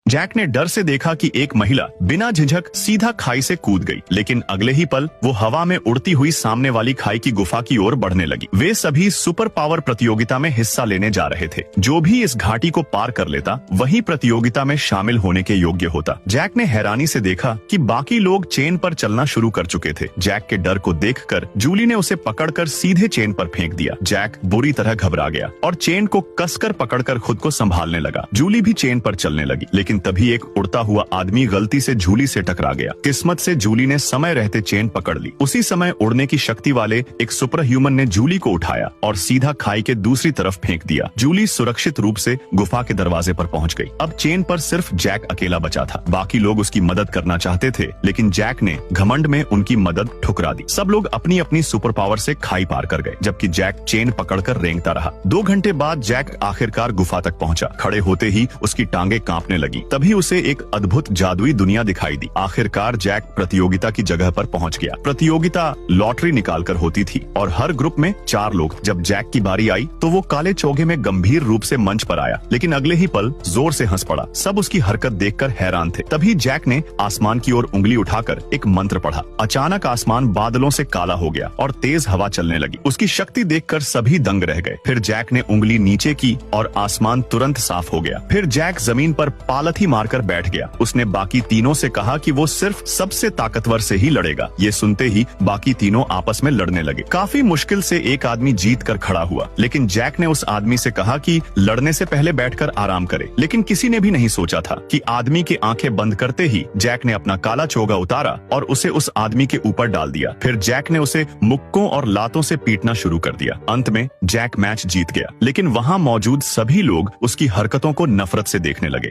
Jack ने डर से देखा कि एक महिला बिना झिझक सीधा खाई से कूद गई, लेकिन अगले ही पल वो हवा में उड़ती हुई सामने वाली खाई की गुफा की ओर बढ़ने लगी। वे सभी सुपर पावर प्रतियोगिता में हिस्सा लेने जा रहे थे। जो भी इस घाटी को पार कर लेता वही प्रतियोगिता में शामिल होने के योग्य होता। जैक ने हैरानी से देखा कि बाकी लोग चेन पर चलना शुरू कर चुके थे। जैक के डर को देखकर जूली ने उसे पकड़कर सीधे चेन पर फेंक दिया। जैक बुरी तरह घबरा गया और चेन को कसकर पकड़कर खुद को संभालने लगा। जूली भी चेन पर चलने लगी, लेकिन तभी एक उड़ता हुआ आदमी गलती से जूली से टकरा गया। किस्मत से जूली ने समय रहते चेन पकड़ ली। उसी समय उड़ने की शक्ति वाले एक सुपर ह्यूमन ने जूली को उठाया और सीधा खाई के दूसरी तरफ फेंक दिया। जूली सुरक्षित रूप से गुफा के दरवाजे पर पहुंच गई। अब चेन पर सिर्फ जैक अकेला बचा था। बाकी लोग उसकी मदद करना चाहते थे, लेकिन जैक ने घमंड में उनकी मदद ठुकरा दी। सब लोग अपनी अपनी सुपर पावर से खाई पार कर गए, जबकि जैक चेन पकड़कर रेंगता रहा। 2 घंटे बाद जैक आखिरकार गुफा तक पहुंचा। खड़े होते ही उसकी टांगे कांपने लगी। तभी उसे एक अद्भुत जादुई दुनिया दिखाई दी। आखिरकार जैक प्रतियोगिता की जगह पर पहुंच गया। प्रतियोगिता लॉटरी निकालकर होती थी और हर ग्रुप में 4 लोग। जब जैक की बारी आई तो वो काले चोगे में गंभीर रूप से मंच पर आया, लेकिन अगले ही पल जोर से हंस पड़ा। सब उसकी हरकत देखकर हैरान थे। तभी जैक ने आसमान की ओर उंगली उठाकर एक मंत्र पढ़ा। अचानक आसमान बादलों से काला हो गया और तेज हवा चलने लगी। उसकी शक्ति देखकर सभी दंग रह गए। फिर जैक ने उंगली नीचे की और आसमान तुरंत साफ हो गया। फिर जैक जमीन पर पालथी मारकर बैठ गया। उसने बाकी तीनों से कहा कि वो सिर्फ सबसे ताकतवर से ही लड़ेगा। ये सुनते ही बाकी तीनों आपस में लड़ने लगे। काफी मुश्किल से एक आदमी जीत कर खड़ा हुआ, लेकिन जैक ने उस आदमी से कहा कि लड़ने से पहले बैठकर आराम करे। लेकिन किसी ने भी नहीं सोचा था कि आदमी की आंखें बंद करते ही जैक ने अपना काला चोगा उतारा और उसे उस आदमी के ऊपर डाल दिया। फिर जैक ने उसे मुक्कों और लातों से पीटना शुरू कर दिया। अंत में जैक मैच जीत गया, लेकिन वहां मौजूद सभी लोग उसकी हरकतों को नफरत से देखने लगे।